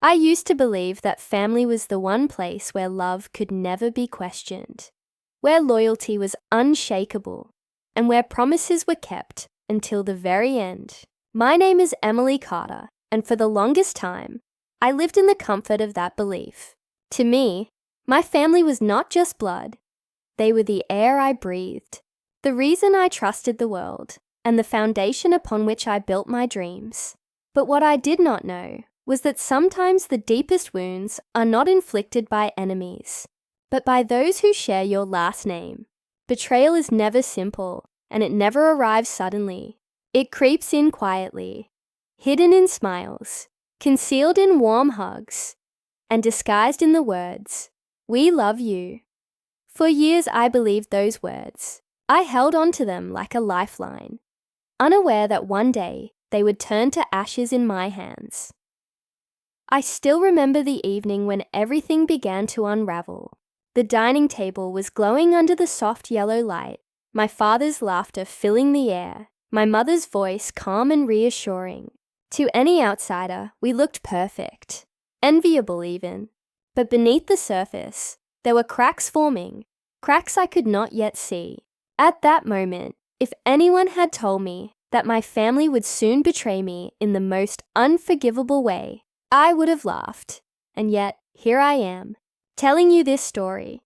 I used to believe that family was the one place where love could never be questioned, where loyalty was unshakable, and where promises were kept until the very end. My name is Emily Carter, and for the longest time, I lived in the comfort of that belief. To me, my family was not just blood. They were the air I breathed, the reason I trusted the world, and the foundation upon which I built my dreams. But what I did not know was that sometimes the deepest wounds are not inflicted by enemies, but by those who share your last name. Betrayal is never simple, and it never arrives suddenly. It creeps in quietly, hidden in smiles, concealed in warm hugs, and disguised in the words, "We love you." For years I believed those words. I held on to them like a lifeline, unaware that one day they would turn to ashes in my hands. I still remember the evening when everything began to unravel. The dining table was glowing under the soft yellow light, my father's laughter filling the air, my mother's voice calm and reassuring. To any outsider, we looked perfect, enviable even. But beneath the surface, there were cracks forming, cracks I could not yet see. At that moment, if anyone had told me that my family would soon betray me in the most unforgivable way, I would have laughed. And yet, here I am, telling you this story,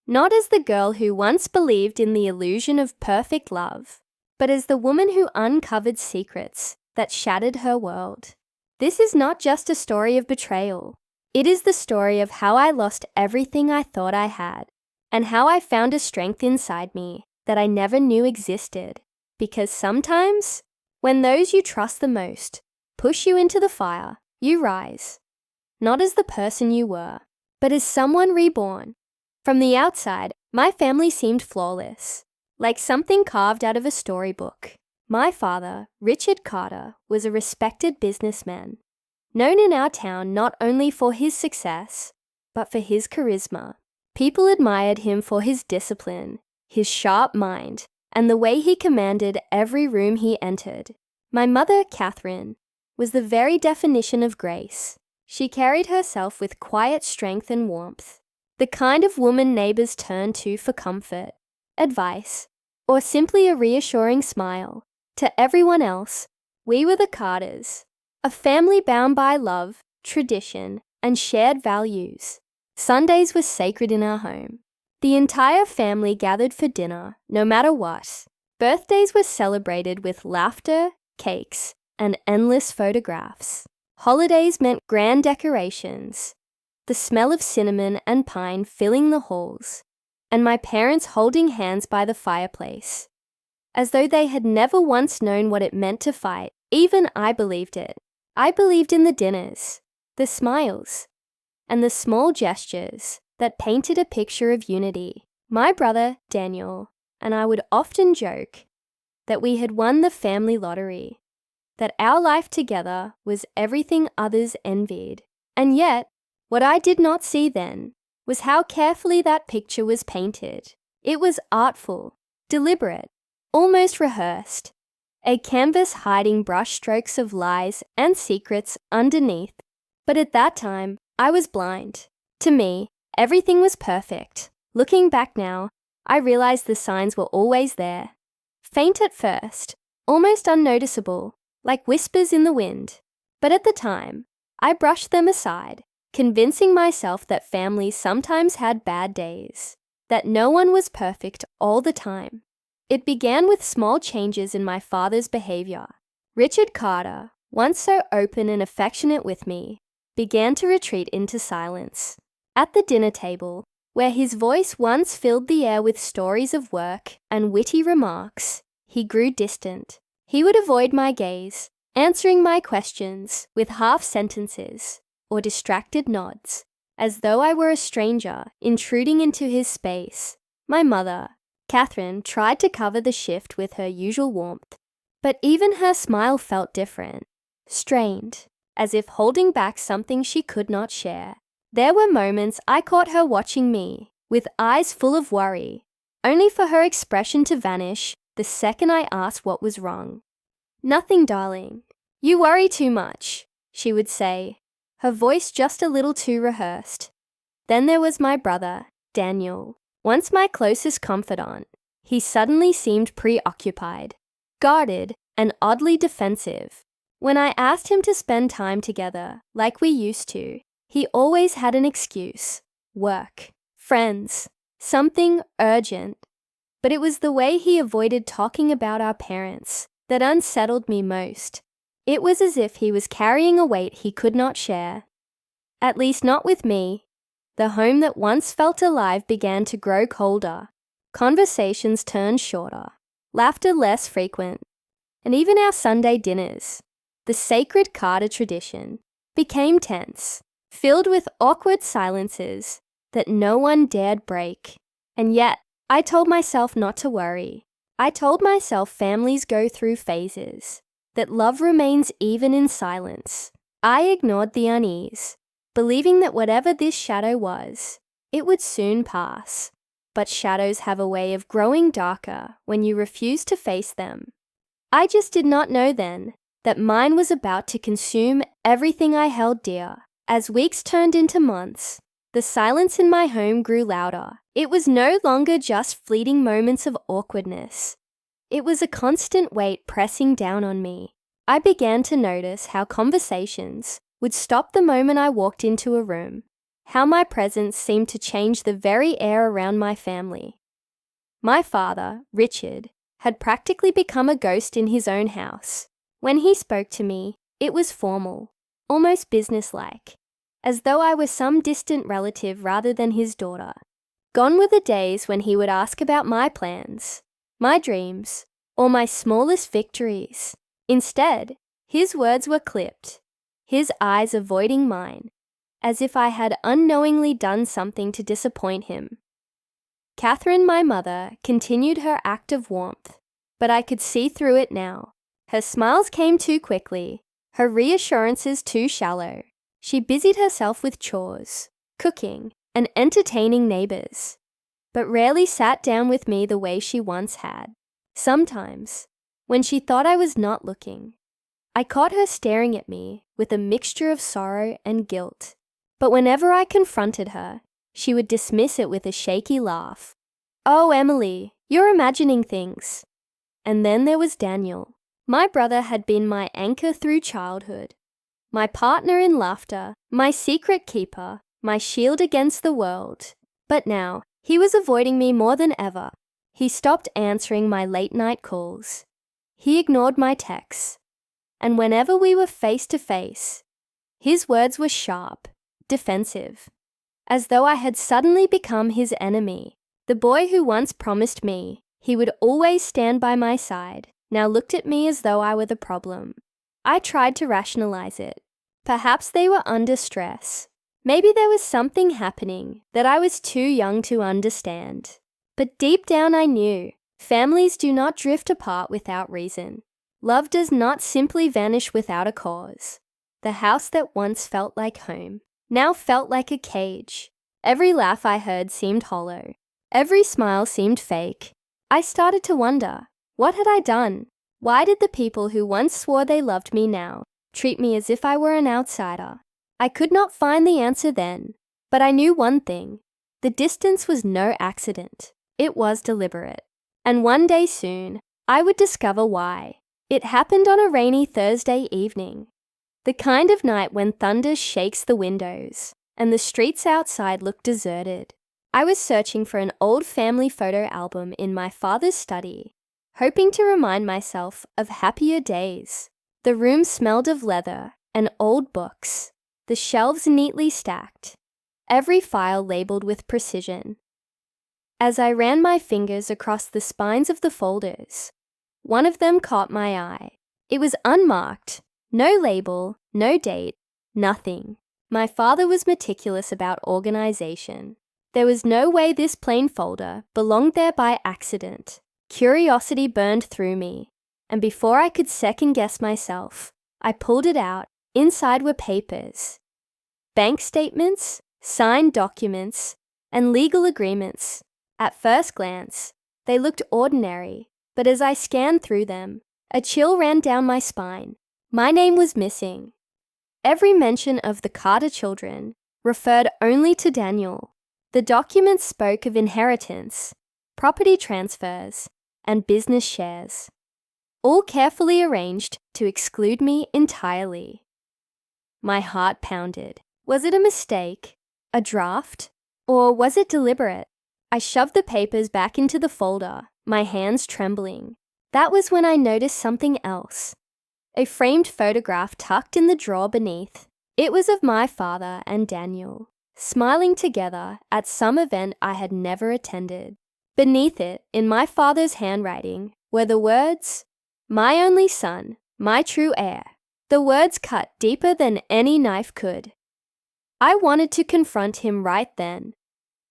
not as the girl who once believed in the illusion of perfect love, but as the woman who uncovered secrets that shattered her world. This is not just a story of betrayal. It is the story of how I lost everything I thought I had, and how I found a strength inside me that I never knew existed. Because sometimes, when those you trust the most push you into the fire, you rise, not as the person you were, but as someone reborn. From the outside, my family seemed flawless, like something carved out of a storybook. My father, Richard Carter, was a respected businessman, known in our town not only for his success, but for his charisma. People admired him for his discipline, his sharp mind, and the way he commanded every room he entered. My mother, Catherine, was the very definition of grace. She carried herself with quiet strength and warmth, the kind of woman neighbors turned to for comfort, advice, or simply a reassuring smile. To everyone else, we were the Carters, a family bound by love, tradition, and shared values. Sundays were sacred in our home. The entire family gathered for dinner, no matter what. Birthdays were celebrated with laughter, cakes, and endless photographs. Holidays meant grand decorations, the smell of cinnamon and pine filling the halls, and my parents holding hands by the fireplace. As though they had never once known what it meant to fight, even I believed it. I believed in the dinners, the smiles, and the small gestures that painted a picture of unity. My brother, Daniel, and I would often joke that we had won the family lottery, that our life together was everything others envied. And yet, what I did not see then was how carefully that picture was painted. It was artful, deliberate, almost rehearsed, a canvas hiding brushstrokes of lies and secrets underneath. But at that time, I was blind. To me, everything was perfect. Looking back now, I realize the signs were always there. Faint at first, almost unnoticeable, like whispers in the wind. But at the time, I brushed them aside, convincing myself that families sometimes had bad days, that no one was perfect all the time. It began with small changes in my father's behavior. Richard Carter, once so open and affectionate with me, began to retreat into silence. At the dinner table, where his voice once filled the air with stories of work and witty remarks, he grew distant. He would avoid my gaze, answering my questions with half sentences or distracted nods, as though I were a stranger intruding into his space. My mother, Catherine, tried to cover the shift with her usual warmth, but even her smile felt different, strained, as if holding back something she could not share. There were moments I caught her watching me, with eyes full of worry, only for her expression to vanish the second I asked what was wrong. "Nothing, darling. You worry too much," she would say, her voice just a little too rehearsed. Then there was my brother, Daniel, once my closest confidant. He suddenly seemed preoccupied, guarded, and oddly defensive. When I asked him to spend time together, like we used to, he always had an excuse: work, friends, something urgent. But it was the way he avoided talking about our parents that unsettled me most. It was as if he was carrying a weight he could not share. At least not with me. The home that once felt alive began to grow colder. Conversations turned shorter, laughter less frequent, and even our Sunday dinners, the sacred Carter tradition, became tense, filled with awkward silences that no one dared break. And yet, I told myself not to worry. I told myself families go through phases, that love remains even in silence. I ignored the unease, believing that whatever this shadow was, it would soon pass. But shadows have a way of growing darker when you refuse to face them. I just did not know then that mine was about to consume everything I held dear. As weeks turned into months, the silence in my home grew louder. It was no longer just fleeting moments of awkwardness. It was a constant weight pressing down on me. I began to notice how conversations would stop the moment I walked into a room, how my presence seemed to change the very air around my family. My father, Richard, had practically become a ghost in his own house. When he spoke to me, it was formal, almost businesslike, as though I was some distant relative rather than his daughter. Gone were the days when he would ask about my plans, my dreams, or my smallest victories. Instead, his words were clipped, his eyes avoiding mine, as if I had unknowingly done something to disappoint him. Catherine, my mother, continued her act of warmth, but I could see through it now. Her smiles came too quickly, her reassurances too shallow. She busied herself with chores, cooking, and entertaining neighbors, but rarely sat down with me the way she once had. Sometimes, when she thought I was not looking, I caught her staring at me with a mixture of sorrow and guilt. But whenever I confronted her, she would dismiss it with a shaky laugh. "Oh, Emily, you're imagining things." And then there was Daniel. My brother had been my anchor through childhood, my partner in laughter, my secret keeper, my shield against the world. But now, he was avoiding me more than ever. He stopped answering my late-night calls. He ignored my texts. And whenever we were face to face, his words were sharp, defensive, as though I had suddenly become his enemy. The boy who once promised me he would always stand by my side now looked at me as though I were the problem. I tried to rationalize it. Perhaps they were under stress. Maybe there was something happening that I was too young to understand. But deep down I knew families do not drift apart without reason. Love does not simply vanish without a cause. The house that once felt like home now felt like a cage. Every laugh I heard seemed hollow. Every smile seemed fake. I started to wonder, what had I done? Why did the people who once swore they loved me now treat me as if I were an outsider? I could not find the answer then, but I knew one thing. The distance was no accident. It was deliberate. And one day soon, I would discover why. It happened on a rainy Thursday evening. The kind of night when thunder shakes the windows and the streets outside look deserted. I was searching for an old family photo album in my father's study, hoping to remind myself of happier days. The room smelled of leather and old books, the shelves neatly stacked, every file labeled with precision. As I ran my fingers across the spines of the folders, one of them caught my eye. It was unmarked, no label, no date, nothing. My father was meticulous about organization. There was no way this plain folder belonged there by accident. Curiosity burned through me, and before I could second-guess myself, I pulled it out. Inside were papers, bank statements, signed documents, and legal agreements. At first glance, they looked ordinary, but as I scanned through them, a chill ran down my spine. My name was missing. Every mention of the Carter children referred only to Daniel. The documents spoke of inheritance, property transfers, and business shares, all carefully arranged to exclude me entirely. My heart pounded. Was it a mistake, a draft, or was it deliberate? I shoved the papers back into the folder, my hands trembling. That was when I noticed something else. A framed photograph tucked in the drawer beneath. It was of my father and Daniel, smiling together at some event I had never attended. Beneath it, in my father's handwriting, were the words, "My only son, my true heir." The words cut deeper than any knife could. I wanted to confront him right then,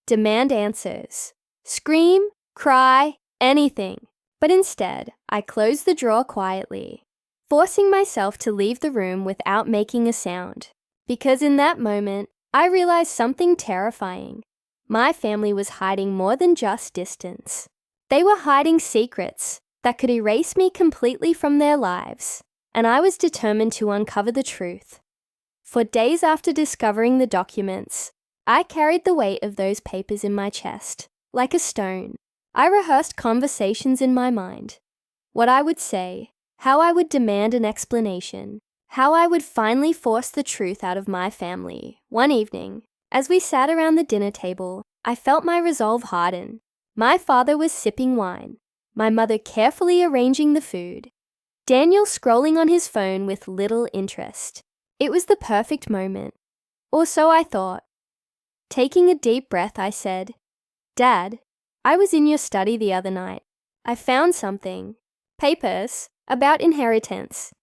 demand answers, scream, cry, anything. But instead, I closed the drawer quietly, forcing myself to leave the room without making a sound. Because in that moment, I realized something terrifying. My family was hiding more than just distance. They were hiding secrets that could erase me completely from their lives, and I was determined to uncover the truth. For days after discovering the documents, I carried the weight of those papers in my chest, like a stone. I rehearsed conversations in my mind. What I would say, how I would demand an explanation, how I would finally force the truth out of my family. One evening, as we sat around the dinner table, I felt my resolve harden. My father was sipping wine, my mother carefully arranging the food, Daniel scrolling on his phone with little interest. It was the perfect moment. Or so I thought. Taking a deep breath, I said, "Dad, I was in your study the other night. I found something. Papers about inheritance."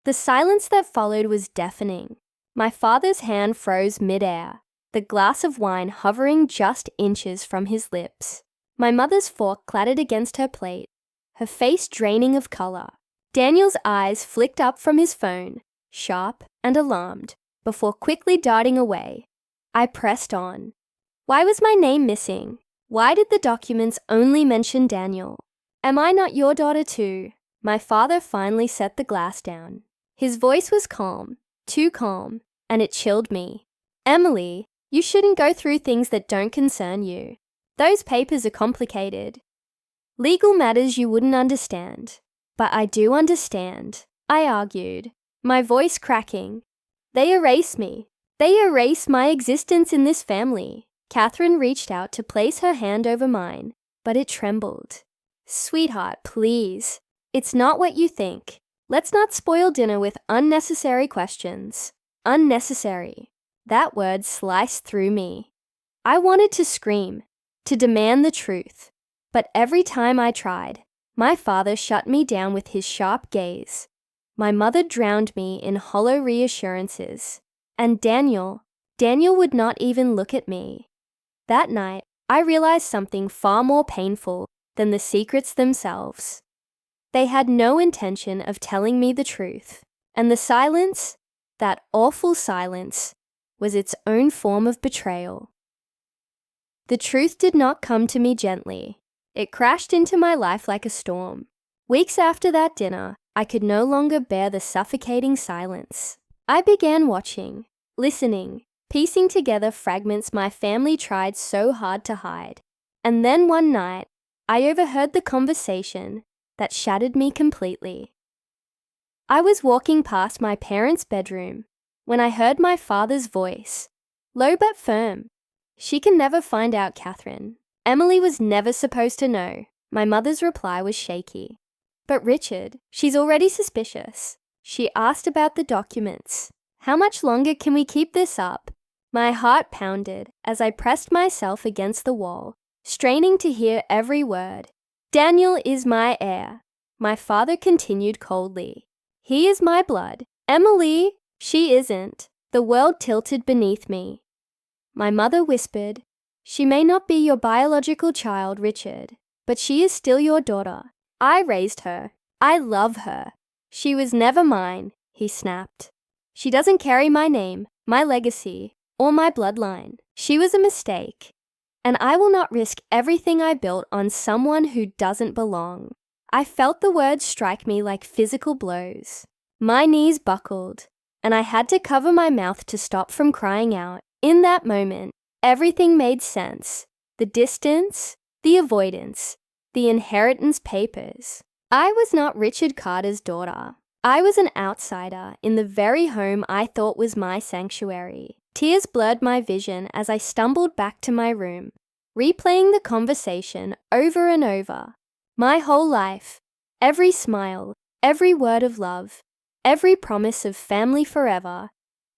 The silence that followed was deafening. My father's hand froze mid-air, the glass of wine hovering just inches from his lips. My mother's fork clattered against her plate, her face draining of color. Daniel's eyes flicked up from his phone, sharp and alarmed, before quickly darting away. I pressed on. Why was my name missing? Why did the documents only mention Daniel? Am I not your daughter too? My father finally set the glass down. His voice was calm, too calm, and it chilled me. "Emily, you shouldn't go through things that don't concern you. Those papers are complicated. Legal matters you wouldn't understand." "But I do understand," I argued, my voice cracking. "They erase me. They erase my existence in this family." Catherine reached out to place her hand over mine, but it trembled. "Sweetheart, please. It's not what you think. Let's not spoil dinner with unnecessary questions." Unnecessary. That word sliced through me. I wanted to scream, to demand the truth. But every time I tried, my father shut me down with his sharp gaze. My mother drowned me in hollow reassurances. And Daniel would not even look at me. That night, I realized something far more painful than the secrets themselves. They had no intention of telling me the truth, and the silence, that awful silence, was its own form of betrayal. The truth did not come to me gently. It crashed into my life like a storm. Weeks after that dinner, I could no longer bear the suffocating silence. I began watching, listening, piecing together fragments my family tried so hard to hide. And then one night, I overheard the conversation that shattered me completely. I was walking past my parents' bedroom when I heard my father's voice, low but firm. "She can never find out, Catherine. Emily was never supposed to know." My mother's reply was shaky. "But Richard, she's already suspicious. She asked about the documents. How much longer can we keep this up?" My heart pounded as I pressed myself against the wall, straining to hear every word. "Daniel is my heir," my father continued coldly. "He is my blood. Emily, she isn't." The world tilted beneath me. My mother whispered, "She may not be your biological child, Richard, but she is still your daughter. I raised her. I love her." "She was never mine," he snapped. "She doesn't carry my name, my legacy, or my bloodline. She was a mistake. And I will not risk everything I built on someone who doesn't belong." I felt the words strike me like physical blows. My knees buckled, and I had to cover my mouth to stop from crying out. In that moment, everything made sense. The distance, the avoidance, the inheritance papers. I was not Richard Carter's daughter. I was an outsider in the very home I thought was my sanctuary. Tears blurred my vision as I stumbled back to my room, replaying the conversation over and over. My whole life, every smile, every word of love, every promise of family forever,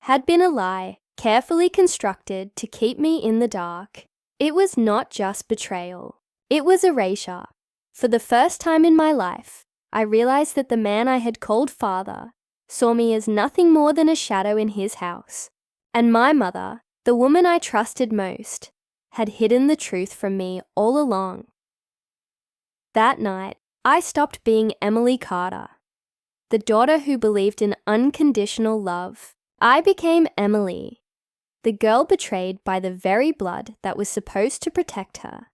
had been a lie, carefully constructed to keep me in the dark. It was not just betrayal. It was erasure. For the first time in my life, I realized that the man I had called father saw me as nothing more than a shadow in his house. And my mother, the woman I trusted most, had hidden the truth from me all along. That night, I stopped being Emily Carter, the daughter who believed in unconditional love. I became Emily, the girl betrayed by the very blood that was supposed to protect her.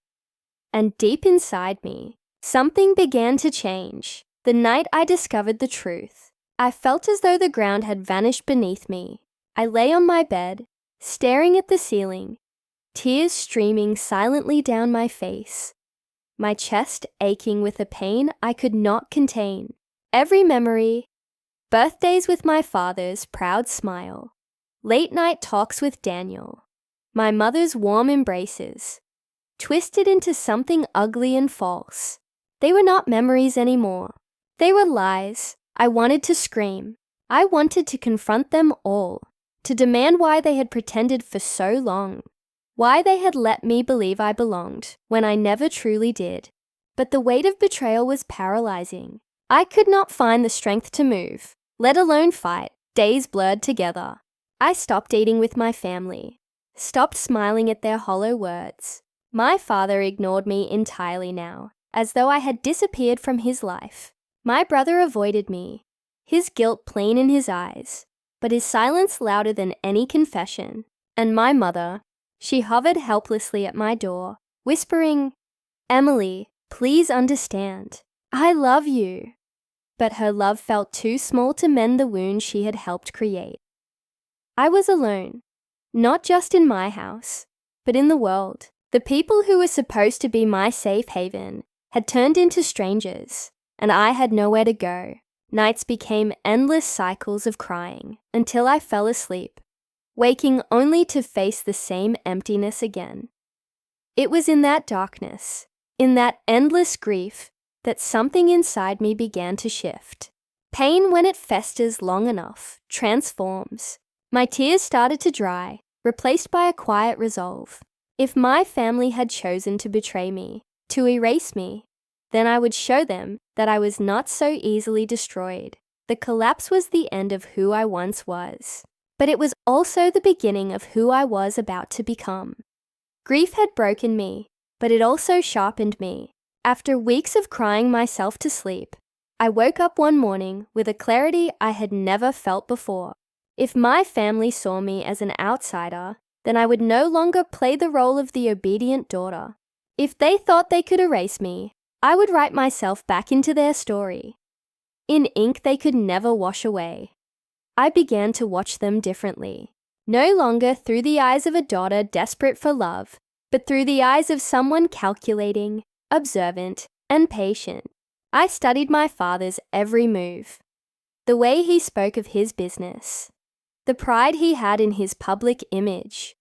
And deep inside me, something began to change. The night I discovered the truth, I felt as though the ground had vanished beneath me. I lay on my bed, staring at the ceiling, tears streaming silently down my face, my chest aching with a pain I could not contain. Every memory, birthdays with my father's proud smile, late night talks with Daniel, my mother's warm embraces, twisted into something ugly and false. They were not memories anymore. They were lies. I wanted to scream. I wanted to confront them all, to demand why they had pretended for so long, why they had let me believe I belonged when I never truly did. But the weight of betrayal was paralyzing. I could not find the strength to move, let alone fight. Days blurred together. I stopped eating with my family, stopped smiling at their hollow words. My father ignored me entirely now, as though I had disappeared from his life. My brother avoided me, his guilt plain in his eyes, but his silence louder than any confession. And my mother, she hovered helplessly at my door, whispering, "Emily, please understand. I love you." But her love felt too small to mend the wound she had helped create. I was alone, not just in my house, but in the world. The people who were supposed to be my safe haven had turned into strangers, and I had nowhere to go. Nights became endless cycles of crying until I fell asleep, waking only to face the same emptiness again. It was in that darkness, in that endless grief, that something inside me began to shift. Pain, when it festers long enough, transforms. My tears started to dry, replaced by a quiet resolve. If my family had chosen to betray me, to erase me, then I would show them that I was not so easily destroyed. The collapse was the end of who I once was, but it was also the beginning of who I was about to become. Grief had broken me, but it also sharpened me. After weeks of crying myself to sleep, I woke up one morning with a clarity I had never felt before. If my family saw me as an outsider, then I would no longer play the role of the obedient daughter. If they thought they could erase me, I would write myself back into their story, in ink they could never wash away. I began to watch them differently, no longer through the eyes of a daughter desperate for love, but through the eyes of someone calculating, observant, and patient. I studied my father's every move, the way he spoke of his business, the pride he had in his public image,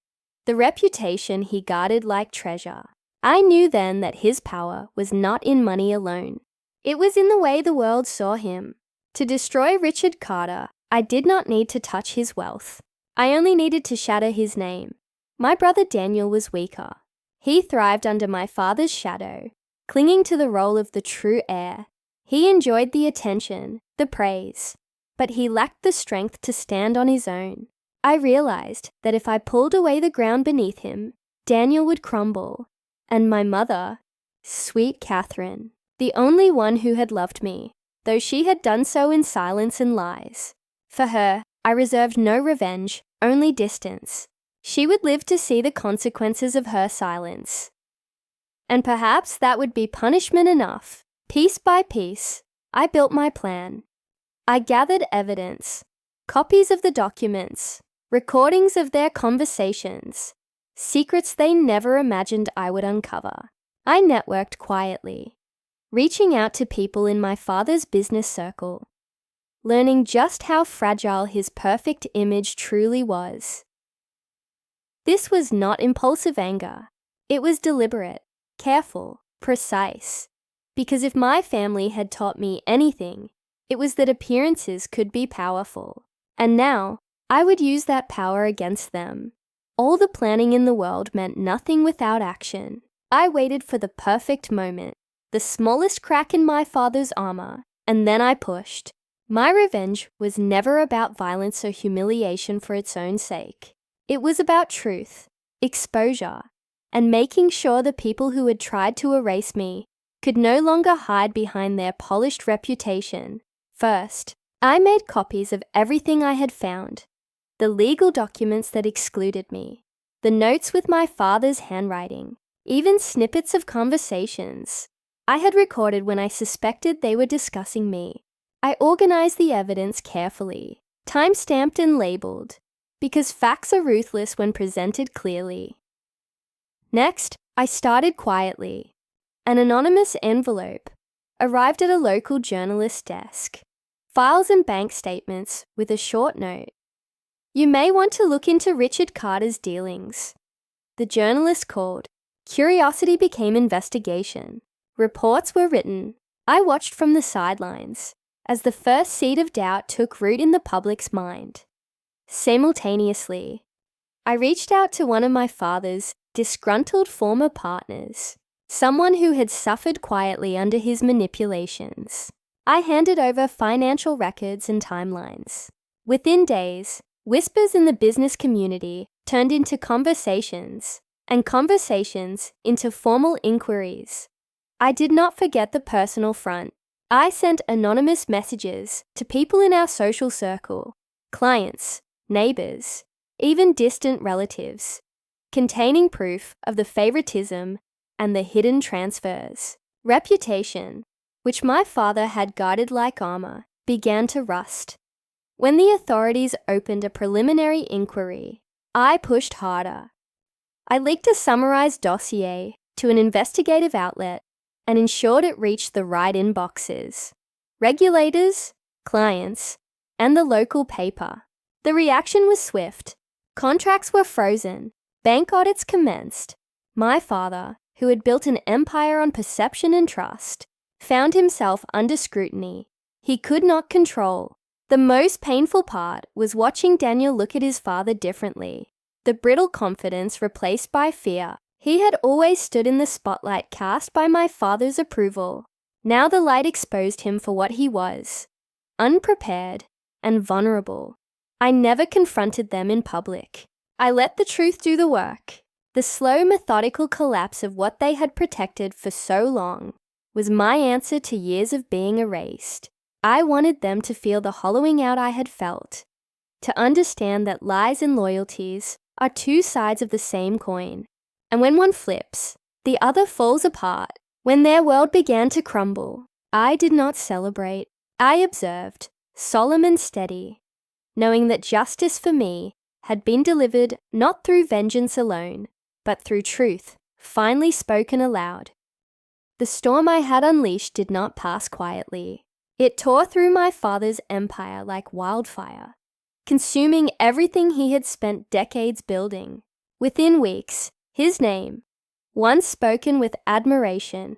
the reputation he guarded like treasure. I knew then that his power was not in money alone. It was in the way the world saw him. To destroy Richard Carter, I did not need to touch his wealth. I only needed to shatter his name. My brother Daniel was weaker. He thrived under my father's shadow, clinging to the role of the true heir. He enjoyed the attention, the praise, but he lacked the strength to stand on his own. I realized that if I pulled away the ground beneath him, Daniel would crumble. And my mother, sweet Catherine, the only one who had loved me, though she had done so in silence and lies. For her, I reserved no revenge, only distance. She would live to see the consequences of her silence. And perhaps that would be punishment enough. Piece by piece, I built my plan. I gathered evidence, copies of the documents, recordings of their conversations, secrets they never imagined I would uncover. I networked quietly, reaching out to people in my father's business circle, learning just how fragile his perfect image truly was. This was not impulsive anger. It was deliberate, careful, precise. Because if my family had taught me anything, it was that appearances could be powerful. And now, I would use that power against them. All the planning in the world meant nothing without action. I waited for the perfect moment, the smallest crack in my father's armor, and then I pushed. My revenge was never about violence or humiliation for its own sake. It was about truth, exposure, and making sure the people who had tried to erase me could no longer hide behind their polished reputation. First, I made copies of everything I had found, the legal documents that excluded me, the notes with my father's handwriting, even snippets of conversations I had recorded when I suspected they were discussing me. I organized the evidence carefully, time-stamped and labeled, because facts are ruthless when presented clearly. Next, I started quietly. An anonymous envelope arrived at a local journalist's desk. Files and bank statements with a short note. You may want to look into Richard Carter's dealings. The journalist called. Curiosity became investigation. Reports were written. I watched from the sidelines as the first seed of doubt took root in the public's mind. Simultaneously, I reached out to one of my father's disgruntled former partners, someone who had suffered quietly under his manipulations. I handed over financial records and timelines. Within days, whispers in the business community turned into conversations, and conversations into formal inquiries. I did not forget the personal front. I sent anonymous messages to people in our social circle, clients, neighbors, even distant relatives, containing proof of the favoritism and the hidden transfers. Reputation, which my father had guarded like armor, began to rust. When the authorities opened a preliminary inquiry, I pushed harder. I leaked a summarized dossier to an investigative outlet and ensured it reached the right inboxes: regulators, clients, and the local paper. The reaction was swift. Contracts were frozen. Bank audits commenced. My father, who had built an empire on perception and trust, found himself under scrutiny he could not control. The most painful part was watching Daniel look at his father differently. The brittle confidence replaced by fear. He had always stood in the spotlight cast by my father's approval. Now the light exposed him for what he was: unprepared and vulnerable. I never confronted them in public. I let the truth do the work. The slow, methodical collapse of what they had protected for so long was my answer to years of being erased. I wanted them to feel the hollowing out I had felt, to understand that lies and loyalties are two sides of the same coin, and when one flips, the other falls apart. When their world began to crumble, I did not celebrate. I observed, solemn and steady, knowing that justice for me had been delivered not through vengeance alone, but through truth, finally spoken aloud. The storm I had unleashed did not pass quietly. It tore through my father's empire like wildfire, consuming everything he had spent decades building. Within weeks, his name, once spoken with admiration,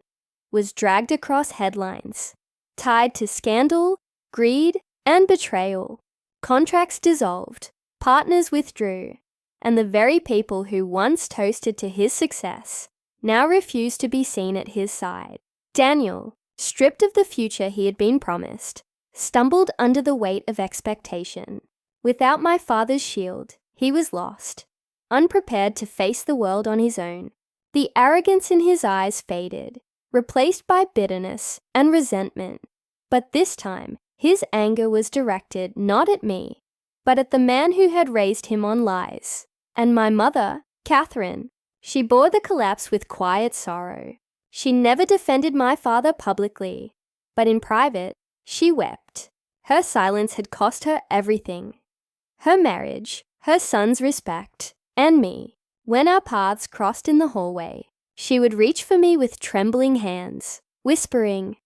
was dragged across headlines, tied to scandal, greed, and betrayal. Contracts dissolved, partners withdrew, and the very people who once toasted to his success now refused to be seen at his side. Daniel, stripped of the future he had been promised, stumbled under the weight of expectation. Without my father's shield, he was lost, unprepared to face the world on his own. The arrogance in his eyes faded, replaced by bitterness and resentment. But this time, his anger was directed not at me, but at the man who had raised him on lies. And my mother, Catherine, she bore the collapse with quiet sorrow. She never defended my father publicly, but in private, she wept. Her silence had cost her everything. Her marriage, her son's respect, and me. When our paths crossed in the hallway, she would reach for me with trembling hands, whispering,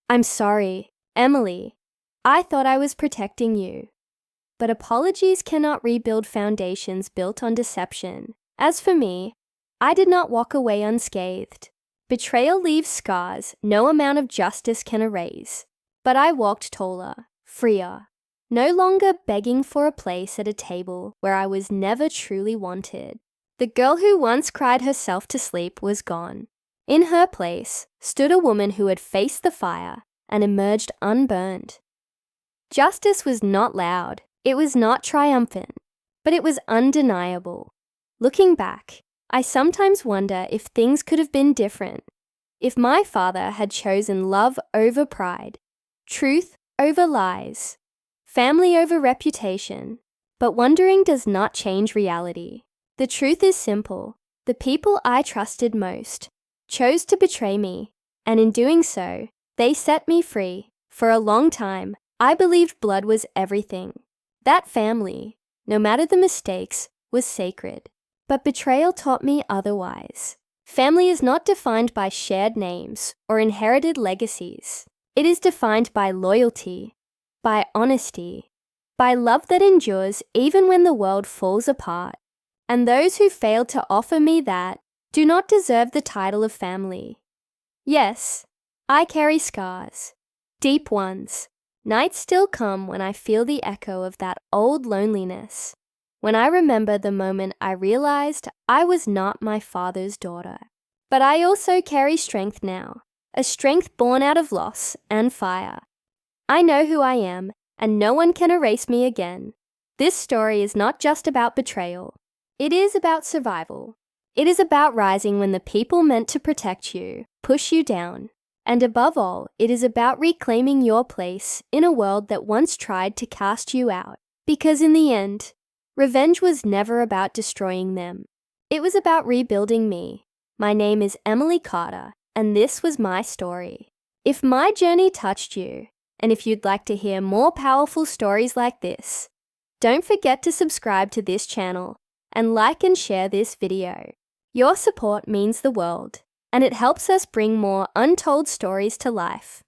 "I'm sorry, Emily. I thought I was protecting you." But apologies cannot rebuild foundations built on deception. As for me, I did not walk away unscathed. Betrayal leaves scars no amount of justice can erase. But I walked taller, freer, no longer begging for a place at a table where I was never truly wanted. The girl who once cried herself to sleep was gone. In her place stood a woman who had faced the fire and emerged unburned. Justice was not loud, it was not triumphant, but it was undeniable. Looking back, I sometimes wonder if things could have been different. If my father had chosen love over pride, truth over lies, family over reputation. But wondering does not change reality. The truth is simple. The people I trusted most chose to betray me, and in doing so, they set me free. For a long time, I believed blood was everything. That family, no matter the mistakes, was sacred. But betrayal taught me otherwise. Family is not defined by shared names or inherited legacies. It is defined by loyalty, by honesty, by love that endures even when the world falls apart. And those who fail to offer me that do not deserve the title of family. Yes, I carry scars, deep ones. Nights still come when I feel the echo of that old loneliness, when I remember the moment I realized I was not my father's daughter. But I also carry strength now, a strength born out of loss and fire. I know who I am, and no one can erase me again. This story is not just about betrayal. It is about survival. It is about rising when the people meant to protect you push you down. And above all, it is about reclaiming your place in a world that once tried to cast you out. Because in the end, revenge was never about destroying them. It was about rebuilding me. My name is Emily Carter, and this was my story. If my journey touched you, and if you'd like to hear more powerful stories like this, don't forget to subscribe to this channel and like and share this video. Your support means the world, and it helps us bring more untold stories to life.